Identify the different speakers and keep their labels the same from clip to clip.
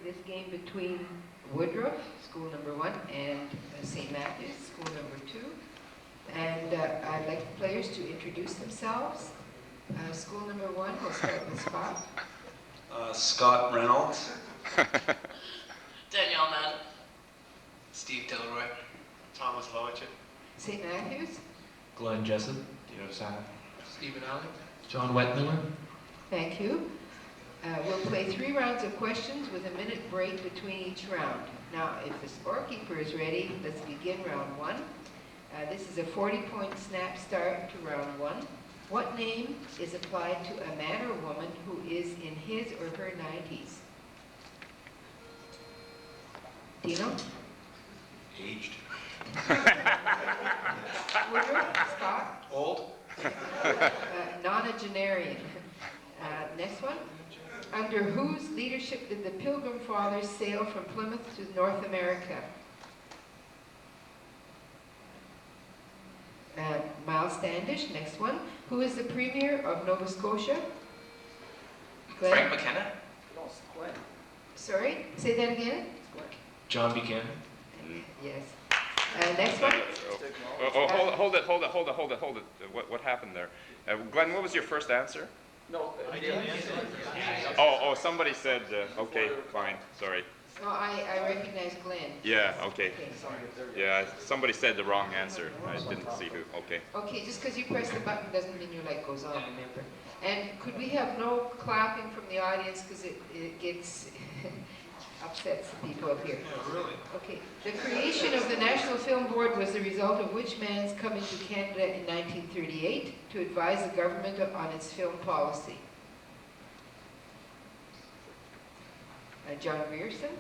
Speaker 1: this game between Woodroffe, school number 1, and St. Matthew's, school number 2. And I'd like the players to introduce themselves. School number 1, we'll start with Scott.
Speaker 2: Scott Reynolds.
Speaker 3: Danielle Madden.
Speaker 4: Steve Delroy. Thomas Lowichik.
Speaker 1: St. Matthew's.
Speaker 5: Glenn Jessup.
Speaker 4: Dino Saha.
Speaker 6: Stephen Allen.
Speaker 5: John Wetmiller.
Speaker 1: Thank you. We'll play 3 rounds of questions with a minute break between each round. Now, if the scorekeeper is ready, let's begin round 1. This is a 40-point snap start to round 1. What name is applied to a man or woman who is in his or her 90s? Dino?
Speaker 2: Aged.
Speaker 1: Woodroffe? Scott?
Speaker 4: Old.
Speaker 1: Nonagenarian. Next one. Under whose leadership did the Pilgrim Fathers sail from Plymouth to North America? Miles Standish. Next one. Who is the Premier of Nova Scotia? Glenn?
Speaker 4: Frank McKenna.
Speaker 1: Sorry? Say that again?
Speaker 5: John Buchanan.
Speaker 1: Yes. Next one.
Speaker 7: Hold it. What happened there? Glenn, what was your first answer?
Speaker 6: No, I didn't.
Speaker 7: Oh, somebody said, okay, fine, sorry.
Speaker 1: No, I recognize Glenn.
Speaker 7: Yeah, okay.
Speaker 1: Okay, sorry.
Speaker 7: Yeah, somebody said the wrong answer. I didn't see who, okay.
Speaker 1: Okay, just because you press the button doesn't mean your light goes on, remember. And could we have no clapping from the audience because it gets upsets the people up here.
Speaker 4: Yeah, really.
Speaker 1: Okay, the creation of the National Film Board was the result of which man's coming to Canada in 1938 to advise the government on its film policy? John Grierson.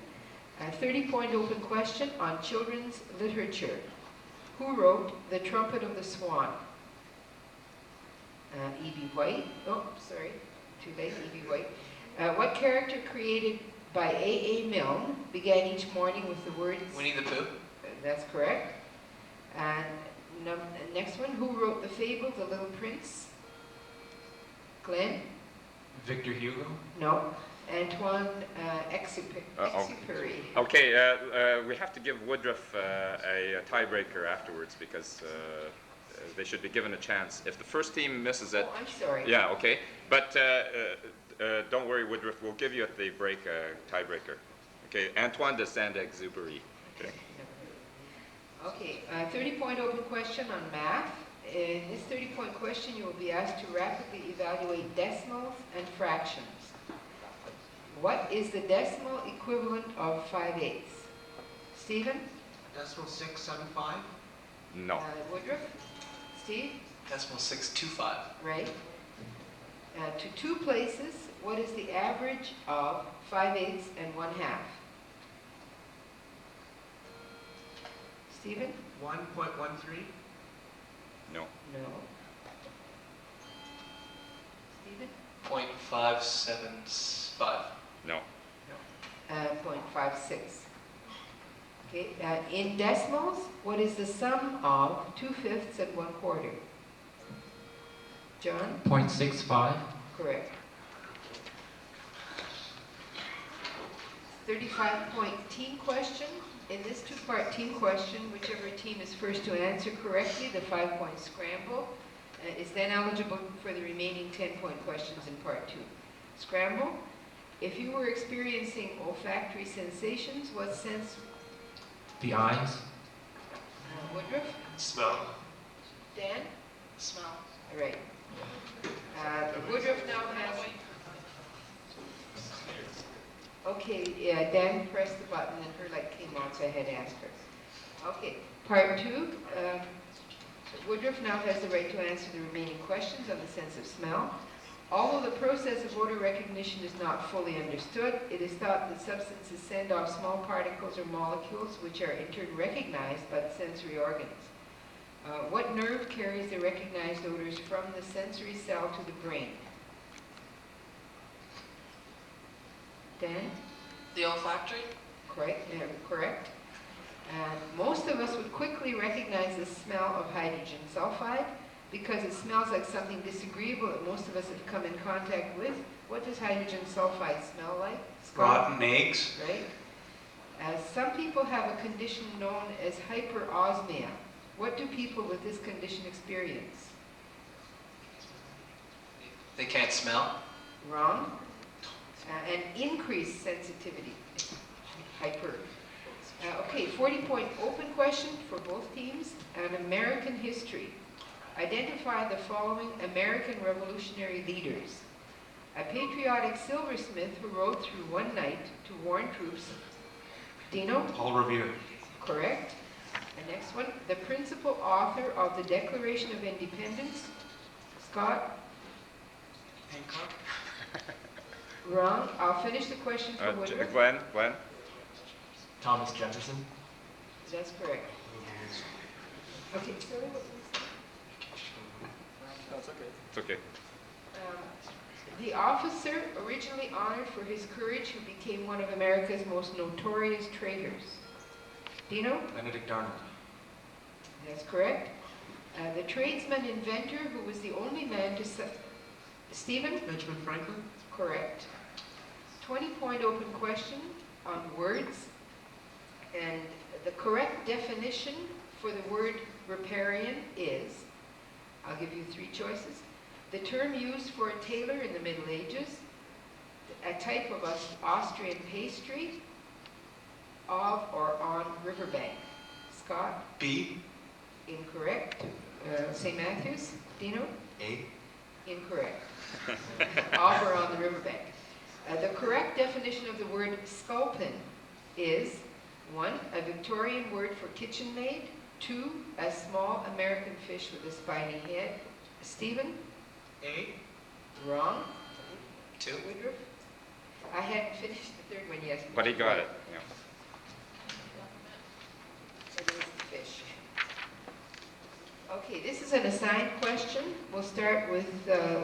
Speaker 1: A 30-point open question on children's literature. Who wrote The Trumpet of the Swan? E.B. White. Oh, sorry, too late, E.B. White. What character created by A.A. Milne began each morning with the words...
Speaker 4: Winnie the Pooh.
Speaker 1: That's correct. And next one, who wrote the fable, The Little Prince? Glenn?
Speaker 5: Victor Hugo.
Speaker 1: No. Antoine Exupéry.
Speaker 7: Okay, we have to give Woodroffe a tiebreaker afterwards because they should be given a chance. If the first team misses it...
Speaker 1: Oh, I'm sorry.
Speaker 7: Yeah, okay. But don't worry, Woodroffe, we'll give you at the break a tiebreaker. Okay, Antoine de Saint-Exupéry. Okay.
Speaker 1: Okay, 30-point open question on math. In this 30-point question, you will be asked to rapidly evaluate decimals and fractions. What is the decimal equivalent of 5/8? Stephen?
Speaker 6: Decimal 675.
Speaker 7: No.
Speaker 1: Woodroffe? Steve?
Speaker 4: Decimal 625.
Speaker 1: Right. To 2 places, what is the average of 5/8 and 1/2? Stephen?
Speaker 6: 1.13.
Speaker 7: No.
Speaker 1: No. Stephen?
Speaker 4: 0.575.
Speaker 7: No.
Speaker 1: 0.56. Okay, in decimals, what is the sum of 2/5 and 1/4? John?
Speaker 5: 0.65.
Speaker 1: Correct. 35-point team question. In this 2-part team question, whichever team is first to answer correctly, the 5-point scramble, is then eligible for the remaining 10-point questions in part 2. Scramble. If you were experiencing olfactory sensations, what sense?
Speaker 5: The eyes.
Speaker 1: Woodroffe?
Speaker 4: Smell.
Speaker 1: Dan?
Speaker 3: Smell.
Speaker 1: All right. Woodroffe now has... Okay, Dan pressed the button and her light came on, so I had to ask her. Okay, part 2. Woodroffe now has the right to answer the remaining questions on the sense of smell. Although the process of odor recognition is not fully understood, it is thought that substances send off small particles or molecules which are in turn recognized by the sensory organs. What nerve carries the recognized odors from the sensory cell to the brain? Dan?
Speaker 3: The olfactory.
Speaker 1: Correct. Correct. Most of us would quickly recognize the smell of hydrogen sulfide because it smells like something disagreeable that most of us have come in contact with. What does hydrogen sulfide smell like? Scott?
Speaker 2: Rotten eggs.
Speaker 1: Right? Some people have a condition known as hyperosmia. What do people with this condition experience?
Speaker 4: They can't smell.
Speaker 1: Wrong. And increased sensitivity. Hyper. Okay, 40-point open question for both teams. An American history. Identify the following American revolutionary leaders. A patriotic silversmith who rode through one night to warn troops. Dino?
Speaker 2: Paul Revere.
Speaker 1: Correct. The next one. The principal author of the Declaration of Independence. Scott?
Speaker 6: Hancock.
Speaker 1: Wrong. I'll finish the question for Woodroffe.
Speaker 7: Glenn?
Speaker 5: Thomas Jefferson.
Speaker 1: That's correct. Okay, sorry, what was that?
Speaker 7: It's okay.
Speaker 1: The officer originally honored for his courage who became one of America's most notorious traitors. Dino?
Speaker 5: Benedict Arnold.
Speaker 1: That's correct. The tradesman inventor who was the only man to... Stephen?
Speaker 6: Benjamin Franklin.
Speaker 1: Correct. 20-point open question on words. And the correct definition for the word riparian is, I'll give you three choices. The term used for a tailor in the Middle Ages, a type of Austrian pastry, of or on riverbank. Scott?
Speaker 2: B.
Speaker 1: Incorrect. St. Matthews? Dino?
Speaker 2: A.
Speaker 1: Incorrect. Of or on the riverbank. The correct definition of the word sculpin is 1. A Victorian word for kitchen maid. 2. A small American fish with a spiny head. Stephen?
Speaker 6: A.
Speaker 1: Wrong.
Speaker 4: 2.
Speaker 1: Woodroffe? I hadn't finished the third one yet.
Speaker 7: But he got it. Yeah.
Speaker 1: It is the fish. Okay, this is an assigned question. We'll start with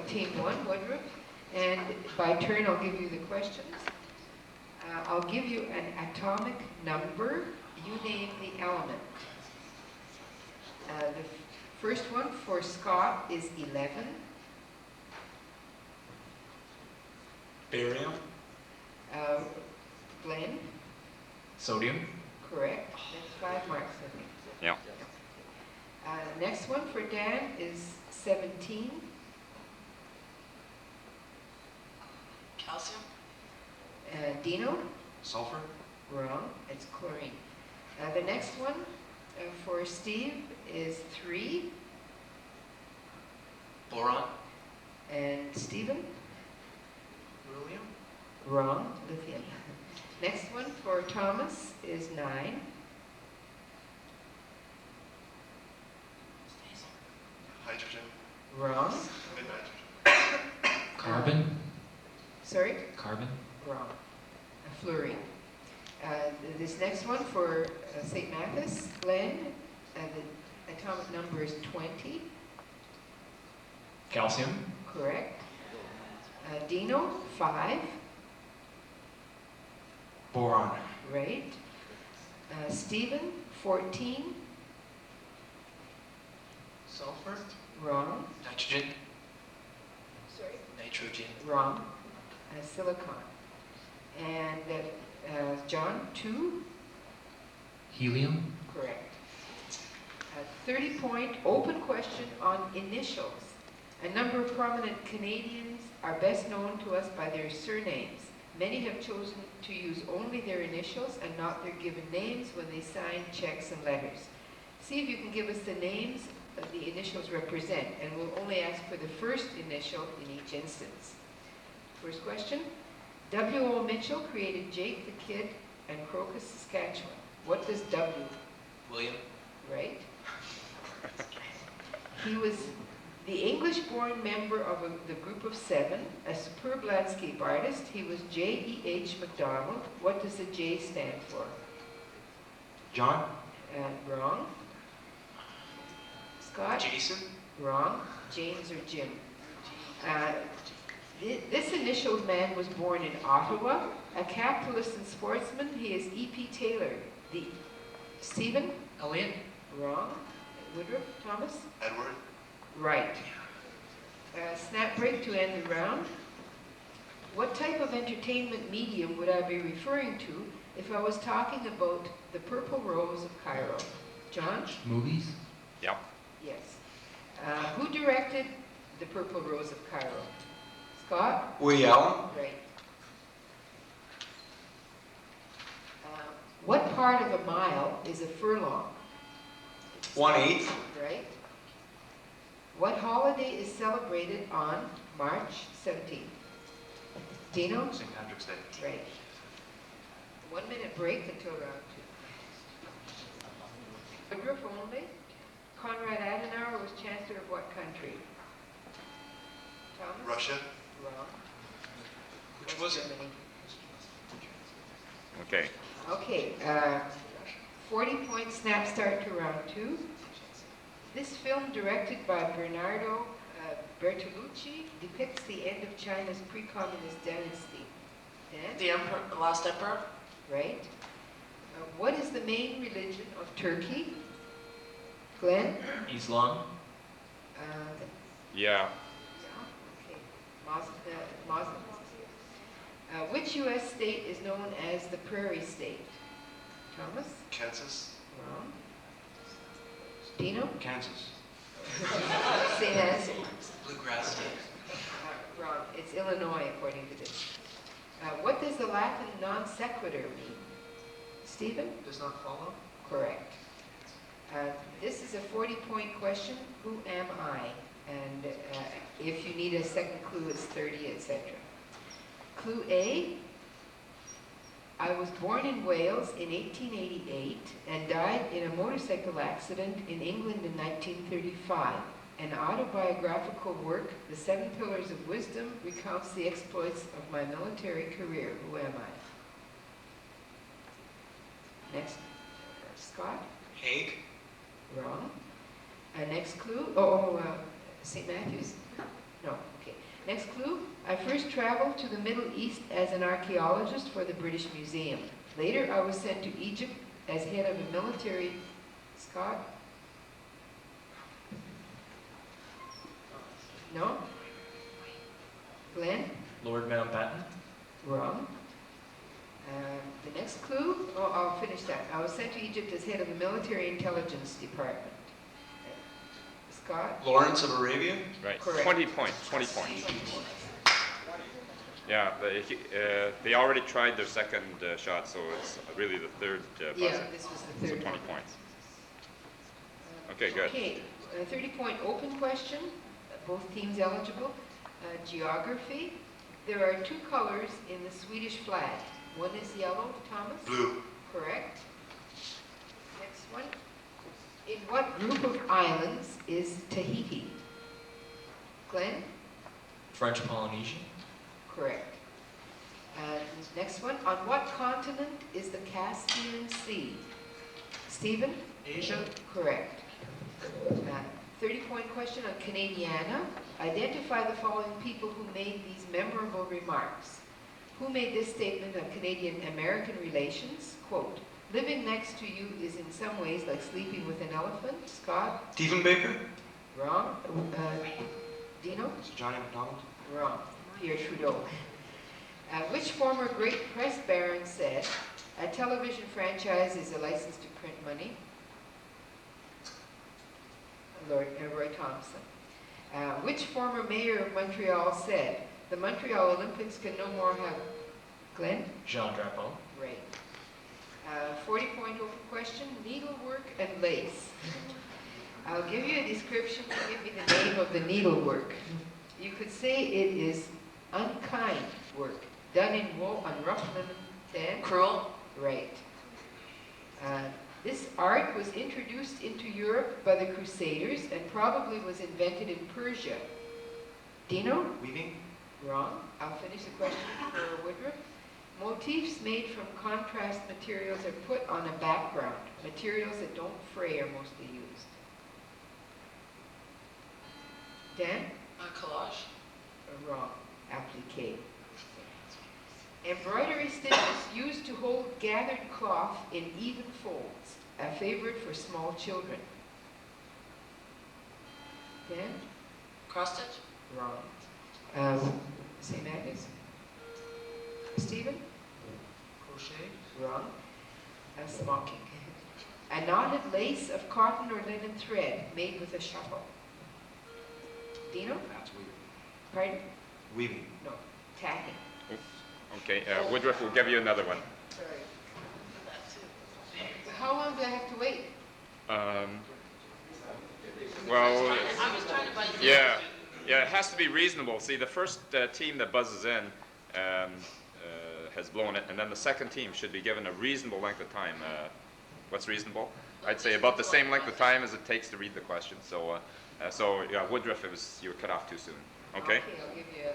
Speaker 1: team 1, Woodroffe, and by turn I'll give you the questions. I'll give you an atomic number. You name the element. The first one for Scott is 11.
Speaker 2: Barium.
Speaker 1: Glenn?
Speaker 5: Sodium.
Speaker 1: Correct. That's 5 marks, I think.
Speaker 7: Yeah.
Speaker 1: Next one for Dan is 17.
Speaker 3: Calcium?
Speaker 1: Dino?
Speaker 2: Sulfur.
Speaker 1: Wrong. It's chlorine. The next one for Steve is 3.
Speaker 4: Boron.
Speaker 1: And Stephen?
Speaker 6: Beryllium.
Speaker 1: Wrong. Lithium. Next one for Thomas is 9.
Speaker 8: Hydrogen.
Speaker 1: Wrong.
Speaker 8: Nitrogen.
Speaker 5: Carbon.
Speaker 1: Sorry?
Speaker 5: Carbon.
Speaker 1: Wrong. Fluorine. This next one for St. Mathis, Glenn, the atomic number is 20.
Speaker 5: Calcium.
Speaker 1: Correct. Dino, 5.
Speaker 2: Boron.
Speaker 1: Right. Stephen, 14.
Speaker 6: Sulfur.
Speaker 1: Wrong.
Speaker 4: Nitrogen.
Speaker 1: Sorry?
Speaker 4: Nitrogen.
Speaker 1: Wrong. Silicon. And John, 2.
Speaker 5: Helium.
Speaker 1: Correct. 30-point open question on initials. A number of prominent Canadians are best known to us by their surnames. Many have chosen to use only their initials and not their given names when they sign checks and letters. See if you can give us the names that the initials represent, and we'll only ask for the first initial in each instance. First question. W.O. Mitchell created Jake the Kid and Crocus, Saskatchewan. What does W?
Speaker 4: William.
Speaker 1: Right? He was the English-born member of the Group of 7, a superb landscape artist. He was J.E.H. MacDonald. What does the J stand for?
Speaker 2: John.
Speaker 1: Wrong. Scott?
Speaker 4: Jason.
Speaker 1: Wrong. James or Jim. This initialed man was born in Ottawa, a capitalist and sportsman. He is E.P. Taylor. Stephen?
Speaker 6: Elliot.
Speaker 1: Wrong. Woodroffe? Thomas?
Speaker 8: Edward.
Speaker 1: Right. Snap break to end the round. What type of entertainment medium would I be referring to if I was talking about the Purple Rose of Cairo? John?
Speaker 5: Movies?
Speaker 7: Yeah.
Speaker 1: Yes. Who directed the Purple Rose of Cairo? Scott?
Speaker 2: Woody Allen.
Speaker 1: Right. What part of a mile is a furlong?
Speaker 2: 1/8.
Speaker 1: Right. What holiday is celebrated on March 17th? Dino?
Speaker 2: St. Patrick's Day.
Speaker 1: Right. 1 minute break until round 2. Woodroffe only. Konrad Adenauer was Chancellor of what country? Thomas?
Speaker 8: Russia.
Speaker 1: Wrong.
Speaker 2: Which
Speaker 1: West
Speaker 2: was it?
Speaker 1: Germany.
Speaker 7: Okay.
Speaker 1: Okay, 40-point snap start to round 2. This film, directed by Bernardo Bertolucci, depicts the end of China's pre-communist dynasty. Dan?
Speaker 3: The emperor, the last emperor.
Speaker 1: Right. What is the main religion of Turkey? Glenn?
Speaker 5: Islam?
Speaker 7: Yeah.
Speaker 1: Yeah, okay. Muslims. Which U.S. state is known as the Prairie State? Thomas?
Speaker 8: Kansas.
Speaker 1: Wrong. Dino?
Speaker 2: Kansas.
Speaker 1: Same answer.
Speaker 4: Bluegrass State.
Speaker 1: Wrong. It's Illinois, according to this. What does the Latin non sequitur mean? Stephen?
Speaker 6: Does not follow.
Speaker 1: Correct. This is a 40-point question. Who am I? And if you need a second clue, it's 30, etc. Clue A. I was born in Wales in 1888 and died in a motorcycle accident in England in 1935. An autobiographical work, The 7 Pillars of Wisdom, recounts the exploits of my military career. Who am I? Next. Scott?
Speaker 4: Hague.
Speaker 1: Wrong. Next clue. St. Matthews? No, okay. Next clue. I first traveled to the Middle East as an archaeologist for the British Museum. Later, I was sent to Egypt as head of a military... Scott? No? Glenn?
Speaker 5: Lord Mountbatten?
Speaker 1: Wrong. The next clue, I'll finish that. I was sent to Egypt as head of the military intelligence department. Scott?
Speaker 2: Lawrence of Arabia.
Speaker 7: Right.
Speaker 1: Correct.
Speaker 7: 20 points. 20 points. Yeah, they already tried their second shot, so it's really the third buzzer.
Speaker 1: Yeah, this was the
Speaker 7: So
Speaker 1: third
Speaker 7: 20
Speaker 1: one.
Speaker 7: points. Okay, good.
Speaker 1: Okay, a 30-point open question, both teams eligible. Geography. There are 2 colors in the Swedish flag. One is yellow, Thomas?
Speaker 8: Blue.
Speaker 1: Correct. Next one. In what group of islands is Tahiti? Glenn?
Speaker 5: French Polynesian?
Speaker 1: Correct. And next one. On what continent is the Caspian Sea? Stephen?
Speaker 6: Asia.
Speaker 1: Correct. 30-point question on Canadiana. Identify the following people who made these memorable remarks. Who made this statement on Canadian-American relations? Quote, living next to you is in some ways like sleeping with an elephant. Scott?
Speaker 2: Diefenbaker.
Speaker 1: Wrong. Dino?
Speaker 2: Sir Johnny MacDonald.
Speaker 1: Wrong. Pierre Trudeau. Which former great press baron said, a television franchise is a license to print money? Roy Thompson. Which former mayor of Montreal said, the Montreal Olympics can no more have... Glenn?
Speaker 5: Jean Drapeau?
Speaker 1: Right. 40-point open question, needlework and lace. I'll give you a description, you give me the name of the needlework. You could say it is unkind work, done in wool on rough linen. Dan?
Speaker 3: Cruel.
Speaker 1: Right. This art was introduced into Europe by the Crusaders and probably was invented in Persia. Dino?
Speaker 2: Weaving.
Speaker 1: Wrong. I'll finish the question for Woodroffe. Motifs made from contrast materials are put on a background. Materials that don't fray are mostly used. Dan?
Speaker 3: Collage.
Speaker 1: Wrong. Applique. Embroidery stitches used to hold gathered cloth in even folds. A favorite for small children. Dan?
Speaker 3: Cross stitch.
Speaker 1: Wrong. St. Agnes? Stephen?
Speaker 6: Crochet.
Speaker 1: Wrong. Smocking. A knotted lace of cotton or linen thread made with a shuttle. Dino?
Speaker 2: That's weaving.
Speaker 1: Pardon?
Speaker 2: Weaving.
Speaker 1: No. Tacking.
Speaker 7: Okay, Woodruff will give you another one.
Speaker 1: Sorry.
Speaker 3: That too.
Speaker 1: How long do I have to wait?
Speaker 7: Well,
Speaker 3: I was trying to buy.
Speaker 7: yeah, it has to be reasonable. See, the first team that buzzes in has blown it, and then the second team should be given a reasonable length of time. What's reasonable? I'd say about the same length of time as it takes to read the question. So, yeah, Woodruff, you were cut off too soon. Okay?
Speaker 1: Okay, I'll give you a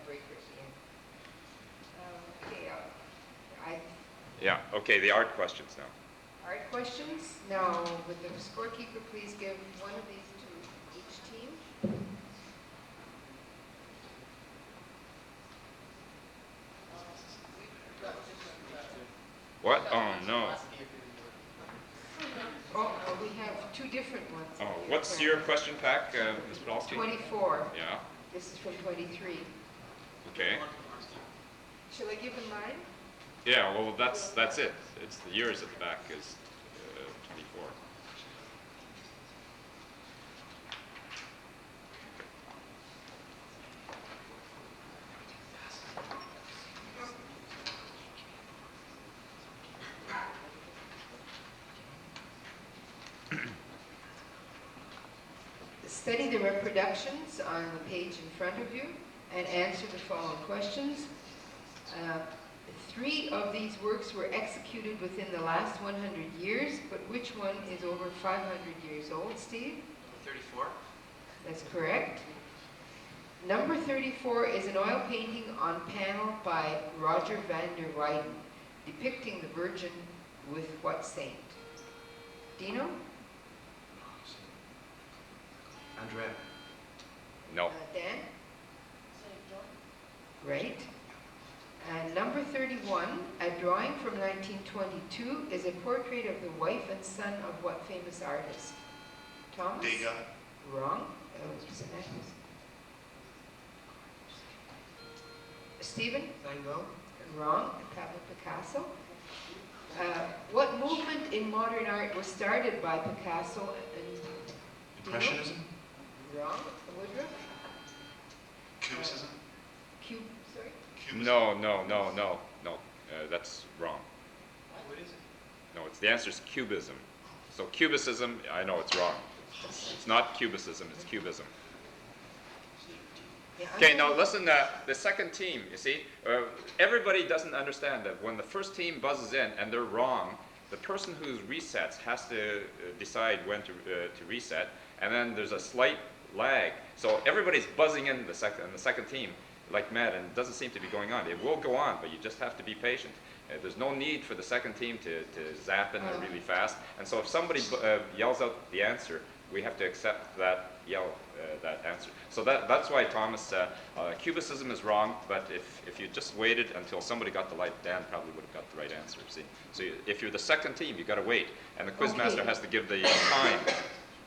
Speaker 1: break at the end. Okay,
Speaker 7: Yeah. Okay. The art questions now.
Speaker 1: art questions. Now, would the scorekeeper please give one of these to each team?
Speaker 7: What? Oh no.
Speaker 1: Oh, we have two different ones.
Speaker 7: Oh, what's your question pack, Ms. Podolsky?
Speaker 1: 24.
Speaker 7: Yeah.
Speaker 1: This is from 23.
Speaker 7: Okay.
Speaker 1: Shall I give him mine?
Speaker 7: Yeah. Well, that's it. It's the years at the back is 24.
Speaker 1: Study the reproductions on the page in front of you and answer the following questions. 3 of these works were executed within the last 100 years, but which one is over 500 years old, Steve?
Speaker 4: 34.
Speaker 1: That's correct. Number 34 is an oil painting on panel by Roger van der Weyden, depicting the Virgin with what saint? Dino?
Speaker 2: Andrea.
Speaker 7: No.
Speaker 1: Dan? Right. And number 31, a drawing from 1922, is a portrait of the wife and son of what famous artist? Thomas?
Speaker 8: Degas.
Speaker 1: Wrong. Stephen?
Speaker 6: Van Gogh.
Speaker 1: Wrong. Pablo Picasso. What movement in modern art was started by Picasso and Dino?
Speaker 2: Impressionism.
Speaker 1: Wrong. Woodroffe?
Speaker 8: Cubism.
Speaker 1: Sorry?
Speaker 8: Cubism.
Speaker 7: No. That's wrong.
Speaker 6: What is it?
Speaker 7: No, the answer is cubism. So cubicism, I know it's wrong. It's not cubicism, it's cubism.
Speaker 1: Yeah,
Speaker 7: Okay, now listen, the second team, you see, everybody doesn't understand that when the first team buzzes in and they're wrong, the person who resets has to decide when to reset, and then there's a slight lag. So everybody's buzzing in the second team like mad, and it doesn't seem to be going on. It will go on, but you just have to be patient. There's no need for the second team to zap in really fast. And so if somebody yells out the answer, we have to accept that that answer. So that's why, Thomas, cubicism is wrong, but if you just waited until somebody got the light, Dan probably would have got the right answer, see? So if you're the second team, you got to wait, and the quizmaster has to give the time,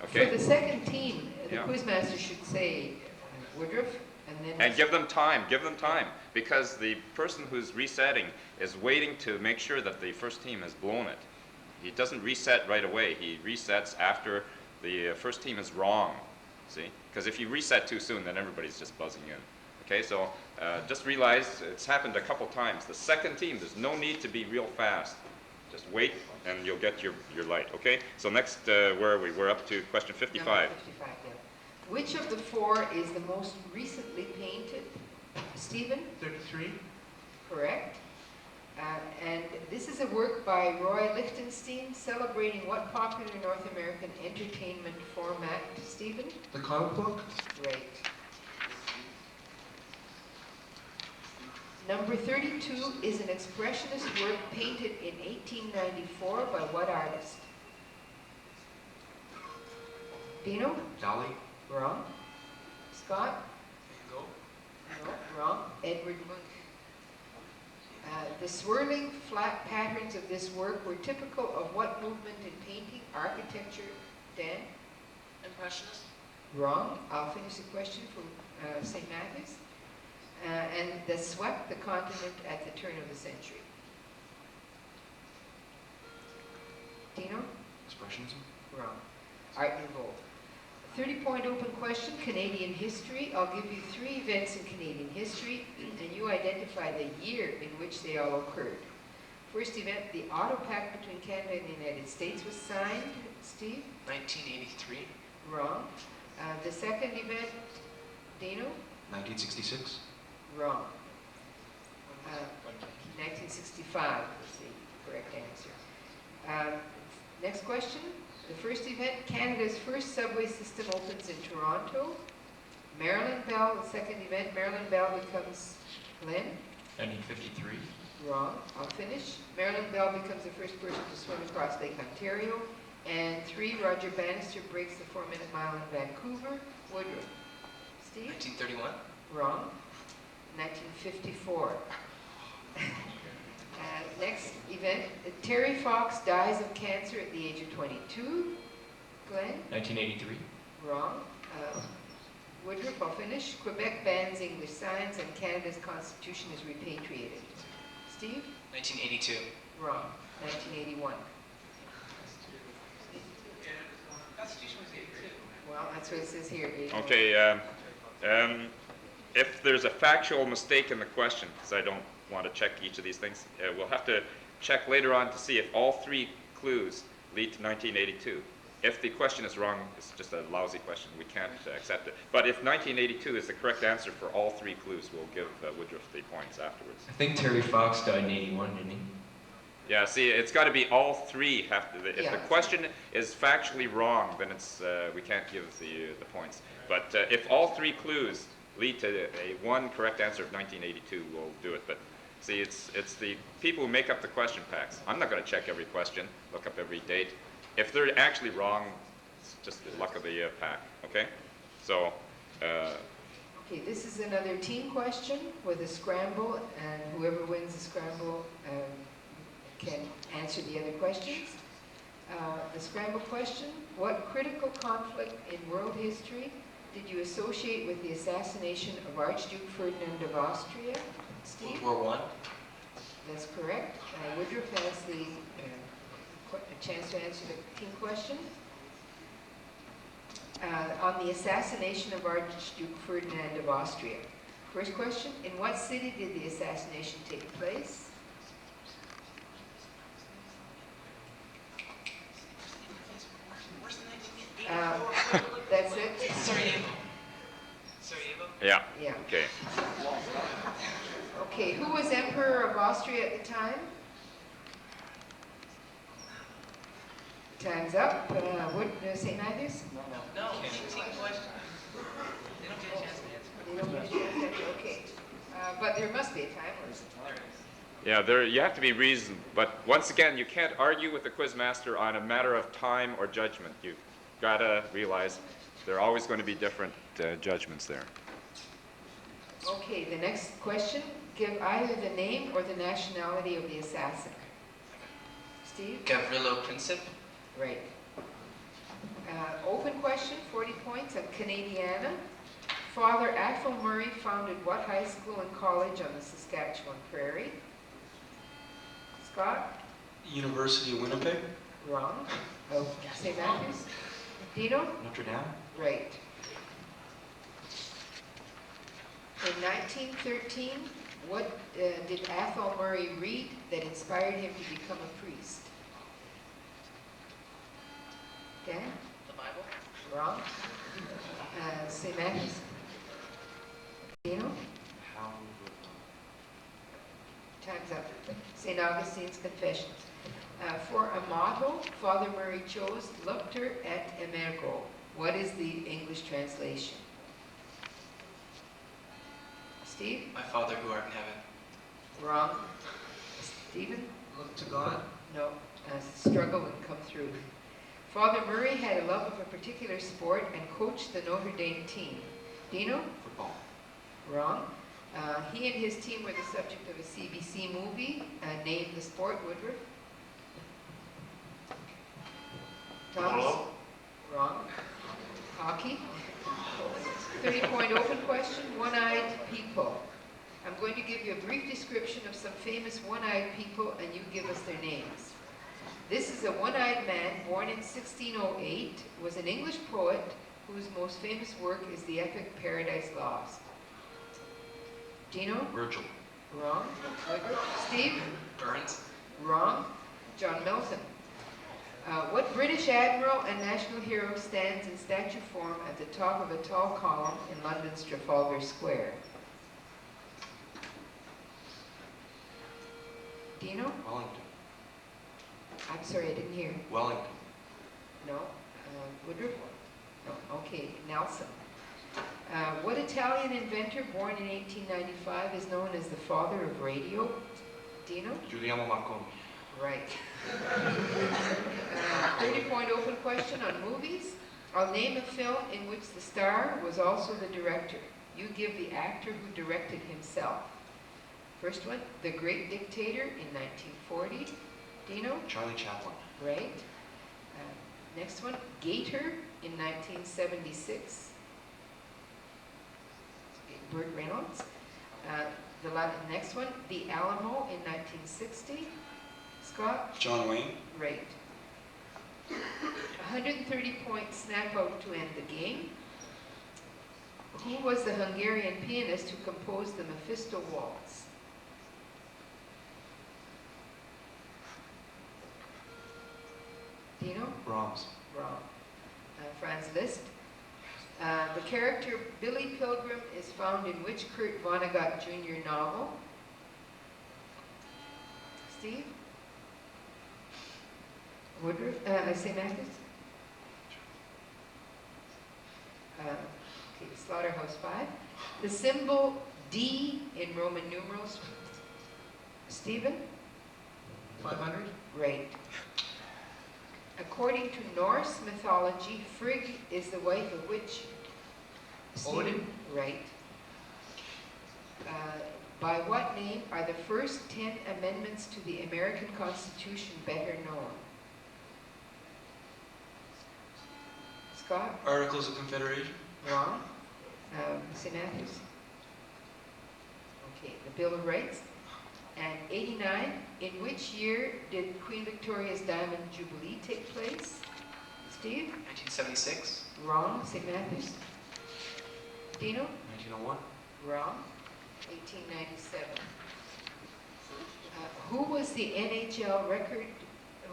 Speaker 7: okay?
Speaker 1: For the second team, the
Speaker 7: Yeah.
Speaker 1: quizmaster should say Woodroffe, and then...
Speaker 7: And give them time, because the person who's resetting is waiting to make sure that the first team has blown it. He doesn't reset right away, he resets after the first team is wrong, see? Because if you reset too soon, then everybody's just buzzing in. Okay, so just realize it's happened a couple times. The second team, there's no need to be real fast. Just wait and you'll get your light, okay? So next, where are we? We're up to question 55.
Speaker 1: Number 55, yeah. Which of the 4 is the most recently painted? Stephen?
Speaker 6: 33.
Speaker 1: Correct. And this is a work by Roy Lichtenstein celebrating what popular North American entertainment format, Stephen?
Speaker 6: The comic book.
Speaker 1: Right. Number 32 is an expressionist work painted in 1894 by what artist? Dino?
Speaker 2: Dali.
Speaker 1: Wrong. Scott?
Speaker 6: Van Gogh.
Speaker 1: No, wrong. Edward Munch. The swirling, flat patterns of this work were typical of what movement in painting? Architecture? Dan?
Speaker 3: Impressionist.
Speaker 1: Wrong. I'll finish the question from St. Matthews. and that swept the continent at the turn of the century? Dino?
Speaker 2: Expressionism?
Speaker 1: Wrong. Art Nouveau. 30-point open question, Canadian history. I'll give you 3 events in Canadian history, and you identify the year in which they all occurred. First event, the Auto Pact between Canada and the United States was signed. Steve?
Speaker 4: 1983.
Speaker 1: Wrong. The second event, Dino?
Speaker 2: 1966?
Speaker 1: Wrong. 1965 is the correct answer. Next question. The first event, Canada's first subway system opens in Toronto. Marilyn Bell, the second event, Marilyn Bell becomes Glenn.
Speaker 5: 1953.
Speaker 1: Wrong. I'll finish. Marilyn Bell becomes the first person to swim across Lake Ontario. And 3, Roger Bannister breaks the 4-minute mile in Vancouver. Woodroffe. Steve?
Speaker 4: 1931.
Speaker 1: Wrong. 1954. Next event, Terry Fox dies of cancer at the age of 22. Glenn?
Speaker 5: 1983.
Speaker 1: Wrong. Woodroffe, I'll finish. Quebec bans English signs and Canada's constitution is repatriated. Steve?
Speaker 4: 1982.
Speaker 1: Wrong. 1981.
Speaker 4: Constitution was 82.
Speaker 1: Well, that's what it says here. 81.
Speaker 7: Okay, if there's a factual mistake in the question, because I don't want to check each of these things, we'll have to check later on to see if all 3 clues lead to 1982. If the question is wrong, it's just a lousy question. We can't accept it. But if 1982 is the correct answer for all 3 clues, we'll give Woodroffe the points afterwards.
Speaker 5: I think Terry Fox died in 81, didn't he?
Speaker 7: Yeah, see, it's got to be all 3 have to. If
Speaker 1: Yeah.
Speaker 7: the question is factually wrong, then it's we can't give the points. But if all 3 clues lead to one correct answer of 1982, we'll do it. But see, it's the people who make up the question packs. I'm not going to check every question, look up every date. If they're actually wrong, it's just the luck of the pack. Okay, so.
Speaker 1: Okay, this is another team question with a scramble, and whoever wins the scramble can answer the other questions. The scramble question, what critical conflict in world history did you associate with the assassination of Archduke Ferdinand of Austria? Steve?
Speaker 4: World War I.
Speaker 1: That's correct. Woodroffe has the a chance to answer the team question. On the assassination of Archduke Ferdinand of Austria. First question, in what city did the assassination take place?
Speaker 3: Where's the 1984?
Speaker 1: That's it?
Speaker 4: Sarajevo. Sarajevo.
Speaker 7: Yeah.
Speaker 1: Yeah.
Speaker 7: Okay.
Speaker 1: Okay, who was Emperor of Austria at the time? Time's up. St. Matthews?
Speaker 3: No, team question. They don't get a chance to answer.
Speaker 1: They don't get a chance to answer? Okay. But there must be a time, or is it?
Speaker 7: Yeah, you have to be reasonable. But once again, you can't argue with the quizmaster on a matter of time or judgment. You've got to realize there are always going to be different judgments there.
Speaker 1: Okay, the next question. Give either the name or the nationality of the assassin. Steve?
Speaker 4: Gavrilo Princip.
Speaker 1: Right. Open question, 40 points of Canadiana. Father Athol Murray founded what high school and college on the Saskatchewan Prairie? Scott?
Speaker 6: University of Winnipeg.
Speaker 1: Wrong. Oh, St. Matthews? Dino?
Speaker 2: Notre Dame?
Speaker 1: Right. In 1913, what did Athol Murray read that inspired him to become a priest? Dan?
Speaker 3: The Bible?
Speaker 1: Wrong. St. Matthews? Dino?
Speaker 2: How?
Speaker 1: Time's up. St. Augustine's Confessions. For a motto, Father Murray chose Luctor et emergo. What is the English translation? Steve?
Speaker 4: My Father who art in heaven.
Speaker 1: Wrong. Stephen?
Speaker 6: Look to God.
Speaker 1: No. Struggle and come through. Father Murray had a love of a particular sport and coached the Notre Dame team. Dino?
Speaker 2: Football.
Speaker 1: Wrong. He and his team were the subject of a CBC movie named the sport. Woodroffe? Thomas?
Speaker 8: Polo.
Speaker 1: Wrong. Hockey? 30-point open question. One-eyed people. I'm going to give you a brief description of some famous one-eyed people, and you give us their names. This is a one-eyed man born in 1608, was an English poet whose most famous work is the epic Paradise Lost. Dino?
Speaker 2: Virgil.
Speaker 1: Wrong. Woodroffe. Steve?
Speaker 4: Burns.
Speaker 1: Wrong. John Milton. What British admiral and national hero stands in statue form at the top of a tall column in London's Trafalgar Square? Dino?
Speaker 2: Wellington.
Speaker 1: I'm sorry, I didn't hear.
Speaker 2: Wellington.
Speaker 1: No. Woodroffe? No. Okay. Nelson. What Italian inventor born in 1895 is known as the father of radio? Dino?
Speaker 2: Giuliano Marconi.
Speaker 1: Right. 30-point open question on movies. I'll name a film in which the star was also the director. You give the actor who directed himself. First one, The Great Dictator in 1940. Dino?
Speaker 2: Charlie Chaplin.
Speaker 1: Right. Next one, Gator in 1976. Burt Reynolds. Next one, The Alamo in 1960. Scott?
Speaker 6: John Wayne.
Speaker 1: Right. 130-point snap out to end the game. Who was the Hungarian pianist who composed the Mephisto Waltz? Dino?
Speaker 2: Brahms.
Speaker 1: Wrong. Franz Liszt. The character Billy Pilgrim is found in which Kurt Vonnegut Jr. novel? Steve? Woodroffe? St. Matthews? Okay, Slaughterhouse 5. The symbol D in Roman numerals? Stephen?
Speaker 6: 500.
Speaker 1: Right. According to Norse mythology, Frigg is the wife of which? Stephen?
Speaker 6: Odin.
Speaker 1: Right. By what name are the first 10 amendments to the American Constitution better known? Scott?
Speaker 6: Articles of Confederation.
Speaker 1: Wrong. St. Matthews? Okay, the Bill of Rights. And 89, in which year did Queen Victoria's Diamond Jubilee take place? Steve?
Speaker 4: 1976.
Speaker 1: Wrong. St. Matthews? Dino?
Speaker 2: 1901.
Speaker 1: Wrong. 1897. Who was the NHL record?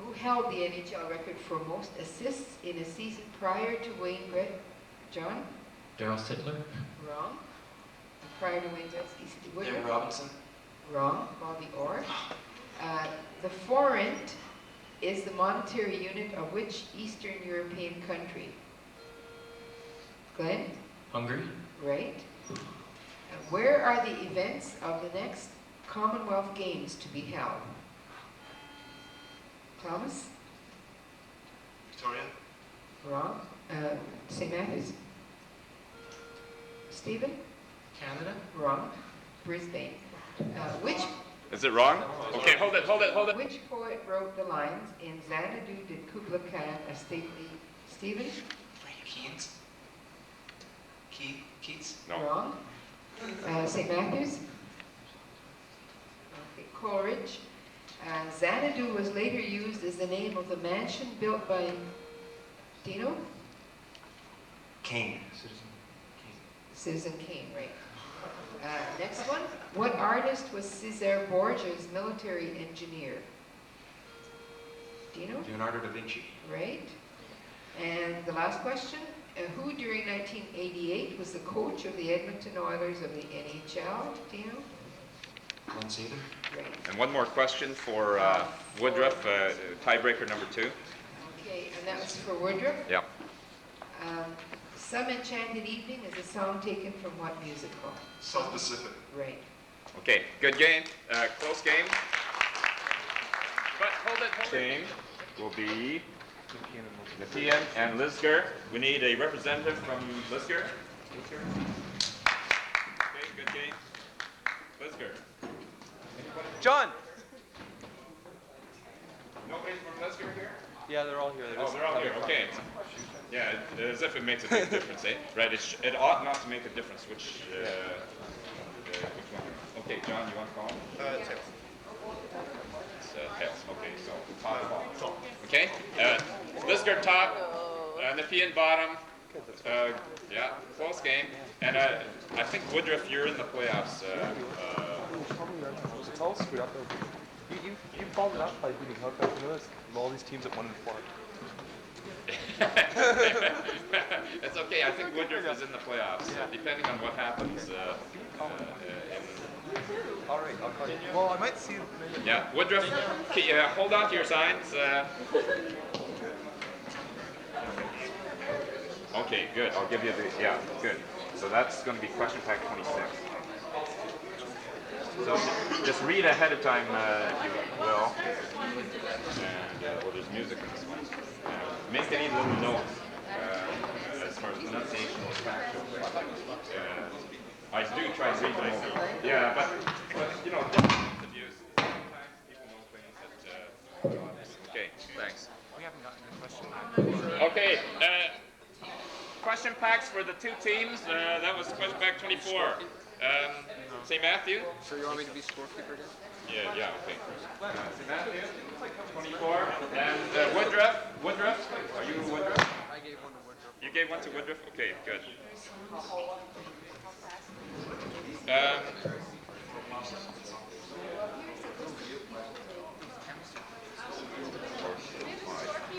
Speaker 1: Who held the NHL record for most assists in a season prior to Wayne Gretzky? John?
Speaker 5: Daryl Sittler.
Speaker 1: Wrong. Prior to Wayne Gretzky. Woodroffe?
Speaker 4: David Robinson.
Speaker 1: Wrong. Bobby Orr. The forint is the monetary unit of which Eastern European country? Glenn?
Speaker 5: Hungary.
Speaker 1: Right. Where are the events of the next Commonwealth Games to be held? Thomas?
Speaker 8: Victoria.
Speaker 1: Wrong. St. Matthews? Stephen?
Speaker 6: Canada.
Speaker 1: Wrong. Brisbane. Which
Speaker 7: Is it wrong? Okay, hold it.
Speaker 1: Which poet wrote the lines, "In Xanadu did Kubla Khan a stately..." Stephen?
Speaker 4: Frank Keats. Keats.
Speaker 7: No.
Speaker 1: Wrong. St. Matthews? Okay, Coleridge. Xanadu was later used as the name of the mansion built by Dino?
Speaker 2: Kane.
Speaker 1: Citizen Kane, right. Next one. What artist was Cesare Borgia's military engineer? Dino?
Speaker 2: Leonardo da Vinci.
Speaker 1: Right. And the last question. Who during 1988 was the coach of the Edmonton Oilers of the NHL? Dino?
Speaker 2: Glenn Sather.
Speaker 1: Right.
Speaker 7: And one more question for Woodroffe, tiebreaker number 2.
Speaker 1: Okay, and that was for Woodroffe.
Speaker 7: Yeah.
Speaker 1: Some Enchanted Evening is a song taken from what musical?
Speaker 8: South Pacific.
Speaker 1: Right.
Speaker 7: Okay, good game. Close game. But hold it. Game will be Napian and Lisger. We need a representative from Lisger. Okay, good game. Lisger.
Speaker 3: John!
Speaker 7: Nobody's from Lisger here?
Speaker 3: Yeah, they're all here.
Speaker 7: Oh, they're all here, okay. Yeah, as if it makes a big difference, eh? Right, it ought not to make a difference which one. Okay, John, you want to call?
Speaker 8: Tails.
Speaker 7: It's heads. Okay, so top of all. Okay, Lisgar top, Nepean bottom. Yeah, close game. And I think Woodroffe, you're in the playoffs.
Speaker 9: It's all screwed up though. You followed up by beating Hook. I've noticed all these teams at 1-4.
Speaker 7: It's okay. I think Woodroffe is in the playoffs, depending on what happens.
Speaker 9: All right, I'll call you. Well, I might see.
Speaker 7: Yeah, Woodroffe, hold on to your signs. Okay, good. I'll give you the, yeah, good. So that's going to be question pack 26. So just read ahead of time if you will. And, well, there's music in this one. Make any little notes as far as pronunciation or factual. I do try to read them over. Yeah, but you know, different interviews, sometimes people know things that, okay, thanks.
Speaker 9: We haven't gotten a question.
Speaker 7: Okay, question packs for the two teams. That was question pack 24. St. Matthew?
Speaker 9: So you want me to be scorekeeper again?
Speaker 7: Yeah, okay. St. Matthew, 24. And Woodroffe? Are you Woodroffe?
Speaker 9: I gave one to Woodroffe.
Speaker 7: You gave one to Woodroffe? Okay, good.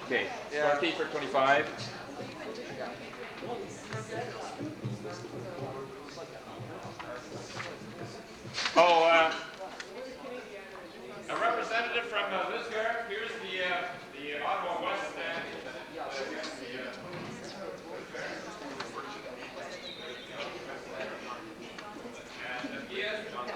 Speaker 7: Okay, scorekeeper 25. Oh, a representative from Lisgar. Here's the Ottawa West stand. And he is
Speaker 10: John